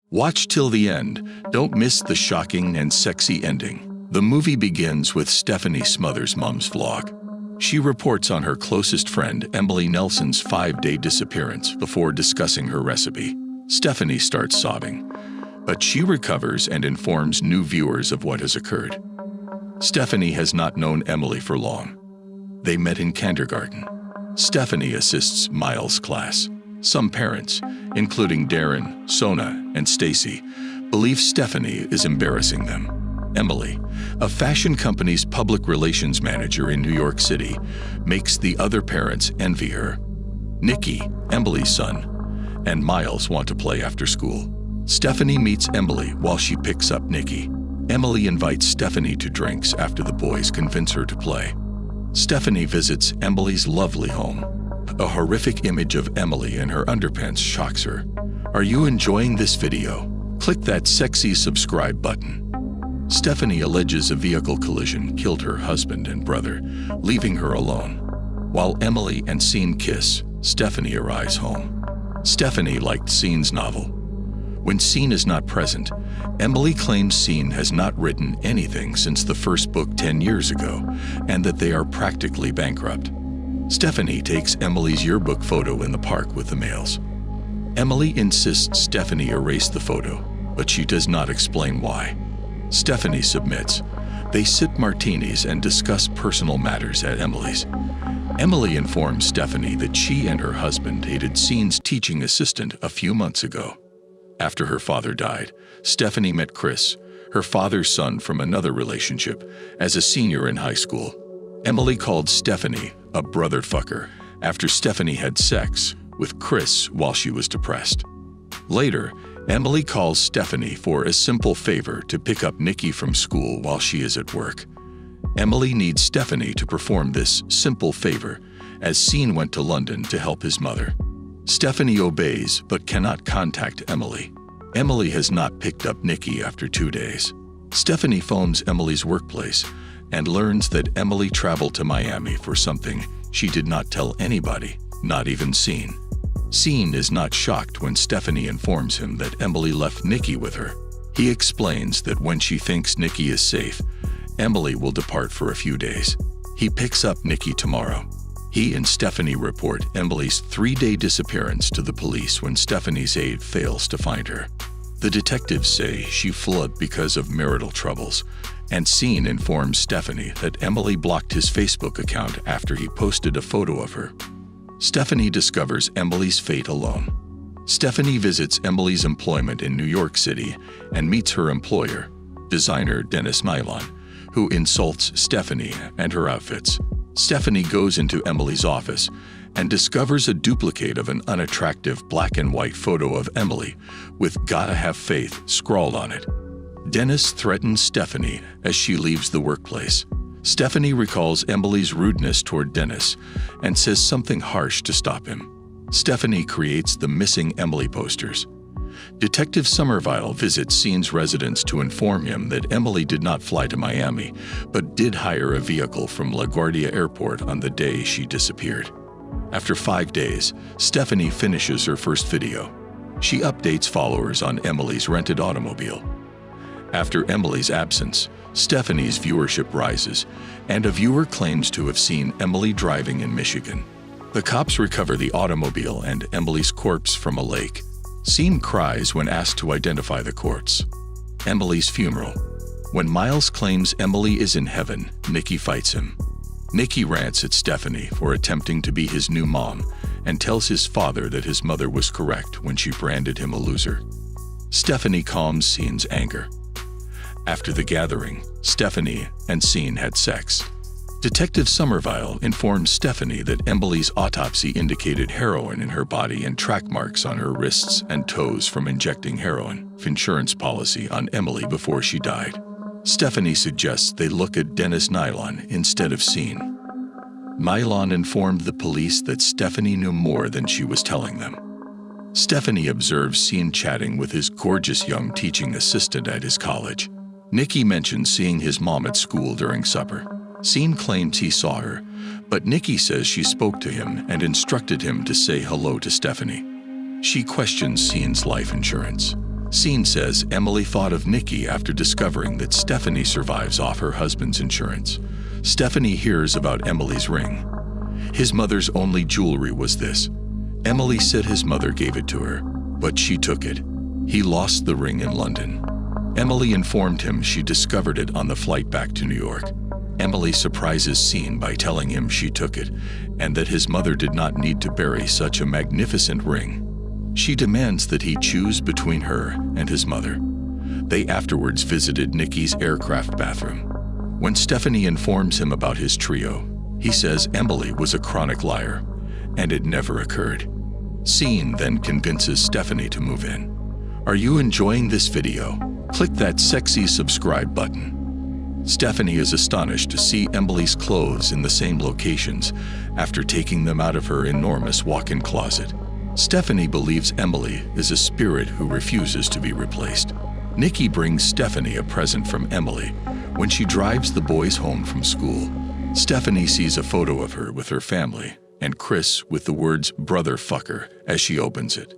Watch till the end. Don't miss the shocking and sexy ending. The movie begins with Stephanie Smothers' mom's vlog. She reports on her closest friend Emily Nelson's 5-day disappearance before discussing her recipe. Stephanie starts sobbing, but she recovers and informs new viewers of what has occurred. Stephanie has not known Emily for long. They met in kindergarten. Stephanie assists Miles' class. Some parents, including Darren, Sona, and Stacy, believe Stephanie is embarrassing them. Emily, a fashion company's public relations manager in New York City, makes the other parents envy her. Nikki, Emily's son, and Miles want to play after school. Stephanie meets Emily while she picks up Nikki. Emily invites Stephanie to drinks after the boys convince her to play. Stephanie visits Emily's lovely home. A horrific image of Emily in her underpants shocks her. Are you enjoying this video? Click that sexy subscribe button. Stephanie alleges a vehicle collision killed her husband and brother, leaving her alone. While Emily and Sean kiss, Stephanie arrives home. Stephanie liked Sean's novel. When Sean is not present, Emily claims Sean has not written anything since the first book 10 years ago, and that they are practically bankrupt. Stephanie takes Emily's yearbook photo in the park with the males. Emily insists Stephanie erase the photo, but she does not explain why. Stephanie submits. They sip martinis and discuss personal matters at Emily's. Emily informs Stephanie that she and her husband dated Sean's teaching assistant a few months ago. After her father died, Stephanie met Chris, her father's son from another relationship, as a senior in high school. Emily called Stephanie a brother fucker after Stephanie had sex with Chris while she was depressed. Later, Emily calls Stephanie for a simple favor to pick up Nikki from school while she is at work. Emily needs Stephanie to perform this simple favor, as Sean went to London to help his mother. Stephanie obeys but cannot contact Emily. Emily has not picked up Nikki after 2 days. Stephanie phones Emily's workplace and learns that Emily traveled to Miami for something she did not tell anybody, not even Sean. Sean is not shocked when Stephanie informs him that Emily left Nikki with her. He explains that when she thinks Nikki is safe, Emily will depart for a few days. He picks up Nikki tomorrow. He and Stephanie report Emily's 3-day disappearance to the police when Stephanie's aide fails to find her. The detectives say she fled because of marital troubles, and Sean informs Stephanie that Emily blocked his Facebook account after he posted a photo of her. Stephanie discovers Emily's fate alone. Stephanie visits Emily's employment in New York City and meets her employer, designer Dennis Mylon, who insults Stephanie and her outfits. Stephanie goes into Emily's office and discovers a duplicate of an unattractive black and white photo of Emily with "Gotta have faith" scrawled on it. Dennis threatens Stephanie as she leaves the workplace. Stephanie recalls Emily's rudeness toward Dennis and says something harsh to stop him. Stephanie creates the missing Emily posters. Detective Somerville visits Sean's residence to inform him that Emily did not fly to Miami, but did hire a vehicle from LaGuardia Airport on the day she disappeared. After 5 days, Stephanie finishes her first video. She updates followers on Emily's rented automobile. After Emily's absence, Stephanie's viewership rises, and a viewer claims to have seen Emily driving in Michigan. The cops recover the automobile and Emily's corpse from a lake. Sean cries when asked to identify the corpse. Emily's funeral. When Miles claims Emily is in heaven, Nikki fights him. Nikki rants at Stephanie for attempting to be his new mom and tells his father that his mother was correct when she branded him a loser. Stephanie calms Sean's anger. After the gathering, Stephanie and Sean had sex. Detective Somerville informs Stephanie that Emily's autopsy indicated heroin in her body and track marks on her wrists and toes from injecting heroin, insurance policy on Emily before she died. Stephanie suggests they look at Dennis Nylon instead of Sean. Nylon informed the police that Stephanie knew more than she was telling them. Stephanie observes Sean chatting with his gorgeous young teaching assistant at his college. Nikki mentions seeing his mom at school during supper. Sean claims he saw her, but Nikki says she spoke to him and instructed him to say hello to Stephanie. She questions Sean's life insurance. Scene says Emily thought of Nikki after discovering that Stephanie survives off her husband's insurance. Stephanie hears about Emily's ring. His mother's only jewelry was this. Emily said his mother gave it to her, but she took it. He lost the ring in London. Emily informed him she discovered it on the flight back to New York. Emily surprises Scene by telling him she took it and that his mother did not need to bury such a magnificent ring. She demands that he choose between her and his mother. They afterwards visited Nikki's aircraft bathroom. When Stephanie informs him about his trio, he says Emily was a chronic liar and it never occurred. Scene then convinces Stephanie to move in. Are you enjoying this video? Click that sexy subscribe button. Stephanie is astonished to see Emily's clothes in the same locations after taking them out of her enormous walk-in closet. Stephanie believes Emily is a spirit who refuses to be replaced. Nikki brings Stephanie a present from Emily when she drives the boys home from school. Stephanie sees a photo of her with her family and Chris with the words "brother fucker" as she opens it.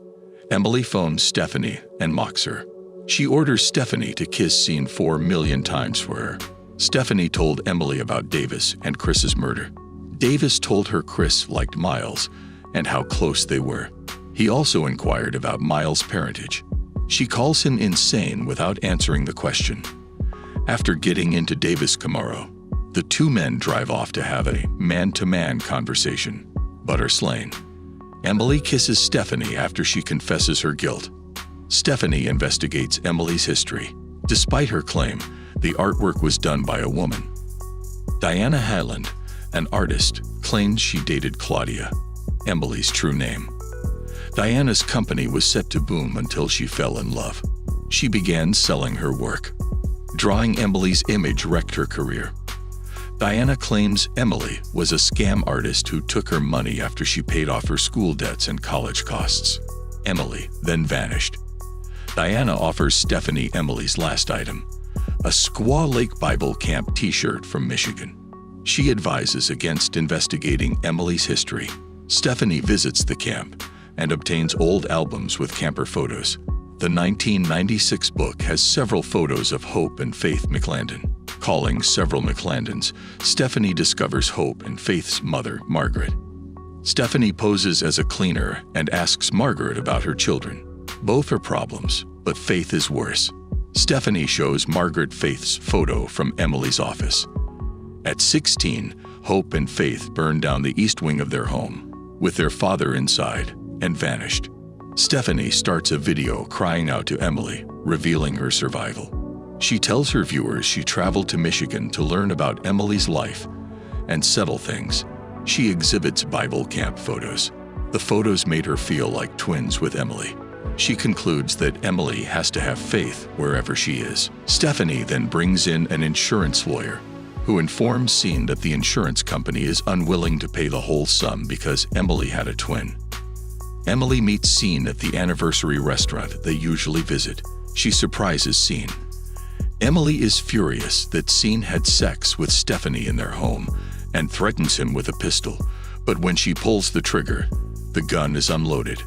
Emily phones Stephanie and mocks her. She orders Stephanie to kiss Scene 4 million times for her. Stephanie told Emily about Davis and Chris's murder. Davis told her Chris liked Miles and how close they were. He also inquired about Miles' parentage. She calls him insane without answering the question. After getting into Davis' Camaro, the two men drive off to have a man-to-man conversation, but are slain. Emily kisses Stephanie after she confesses her guilt. Stephanie investigates Emily's history. Despite her claim, the artwork was done by a woman. Diana Hyland, an artist, claimed she dated Claudia, Emily's true name. Diana's company was set to boom until she fell in love. She began selling her work. Drawing Emily's image wrecked her career. Diana claims Emily was a scam artist who took her money after she paid off her school debts and college costs. Emily then vanished. Diana offers Stephanie Emily's last item, a Squaw Lake Bible Camp t-shirt from Michigan. She advises against investigating Emily's history. Stephanie visits the camp and obtains old albums with camper photos. The 1996 book has several photos of Hope and Faith McClandon. Calling several McClandons, Stephanie discovers Hope and Faith's mother, Margaret. Stephanie poses as a cleaner and asks Margaret about her children. Both are problems, but Faith is worse. Stephanie shows Margaret Faith's photo from Emily's office. At 16, Hope and Faith burned down the east wing of their home, with their father inside, and vanished. Stephanie starts a video crying out to Emily, revealing her survival. She tells her viewers she traveled to Michigan to learn about Emily's life and settle things. She exhibits Bible camp photos. The photos made her feel like twins with Emily. She concludes that Emily has to have faith wherever she is. Stephanie then brings in an insurance lawyer who informs Scene that the insurance company is unwilling to pay the whole sum because Emily had a twin. Emily meets Scene at the anniversary restaurant they usually visit. She surprises Scene. Emily is furious that Scene had sex with Stephanie in their home and threatens him with a pistol, but when she pulls the trigger, the gun is unloaded.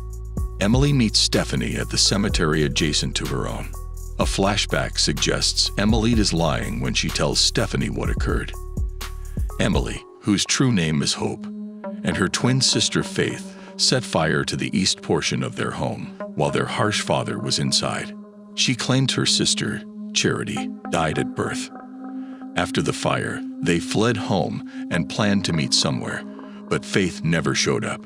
Emily meets Stephanie at the cemetery adjacent to her own. A flashback suggests Emily is lying when she tells Stephanie what occurred. Emily, whose true name is Hope, and her twin sister Faith set fire to the east portion of their home while their harsh father was inside. She claimed her sister, Charity, died at birth. After the fire, they fled home and planned to meet somewhere, but Faith never showed up.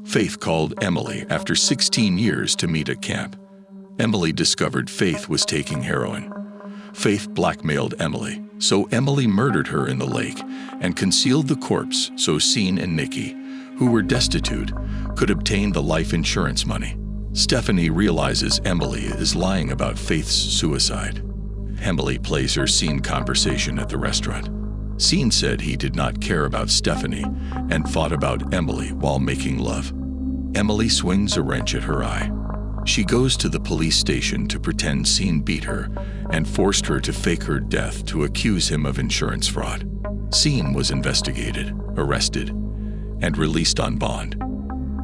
Faith called Emily after 16 years to meet at camp. Emily discovered Faith was taking heroin. Faith blackmailed Emily, so Emily murdered her in the lake and concealed the corpse so Scene and Nikki, who were destitute, could obtain the life insurance money. Stephanie realizes Emily is lying about Faith's suicide. Emily plays her Scene conversation at the restaurant. Scene said he did not care about Stephanie and thought about Emily while making love. Emily swings a wrench at her eye. She goes to the police station to pretend Scene beat her and forced her to fake her death to accuse him of insurance fraud. Scene was investigated, arrested, and released on bond.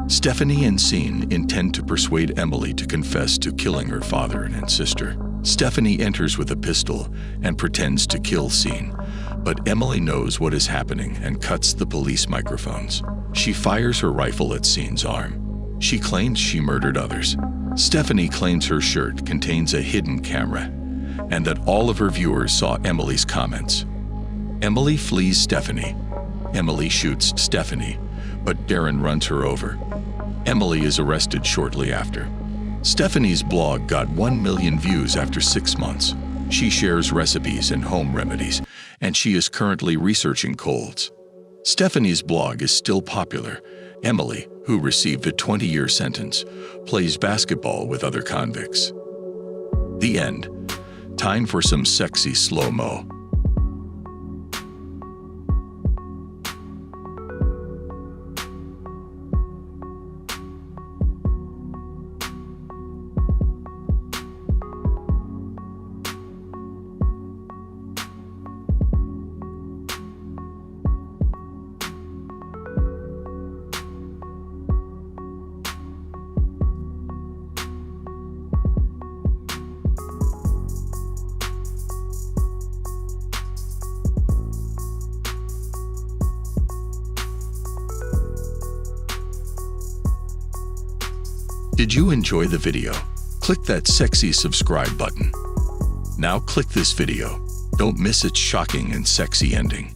Stephanie and Sean intend to persuade Emily to confess to killing her father and sister. Stephanie enters with a pistol and pretends to kill Sean, but Emily knows what is happening and cuts the police microphones. She fires her rifle at Sean's arm. She claims she murdered others. Stephanie claims her shirt contains a hidden camera and that all of her viewers saw Emily's comments. Emily flees Stephanie. Emily shoots Stephanie, but Darren runs her over. Emily is arrested shortly after. Stephanie's blog got 1 million views after 6 months. She shares recipes and home remedies, and she is currently researching colds. Stephanie's blog is still popular. Emily, who received a 20-year sentence, plays basketball with other convicts. The end. Time for some sexy slow-mo. Did you enjoy the video? Click that sexy subscribe button. Now click this video. Don't miss its shocking and sexy ending.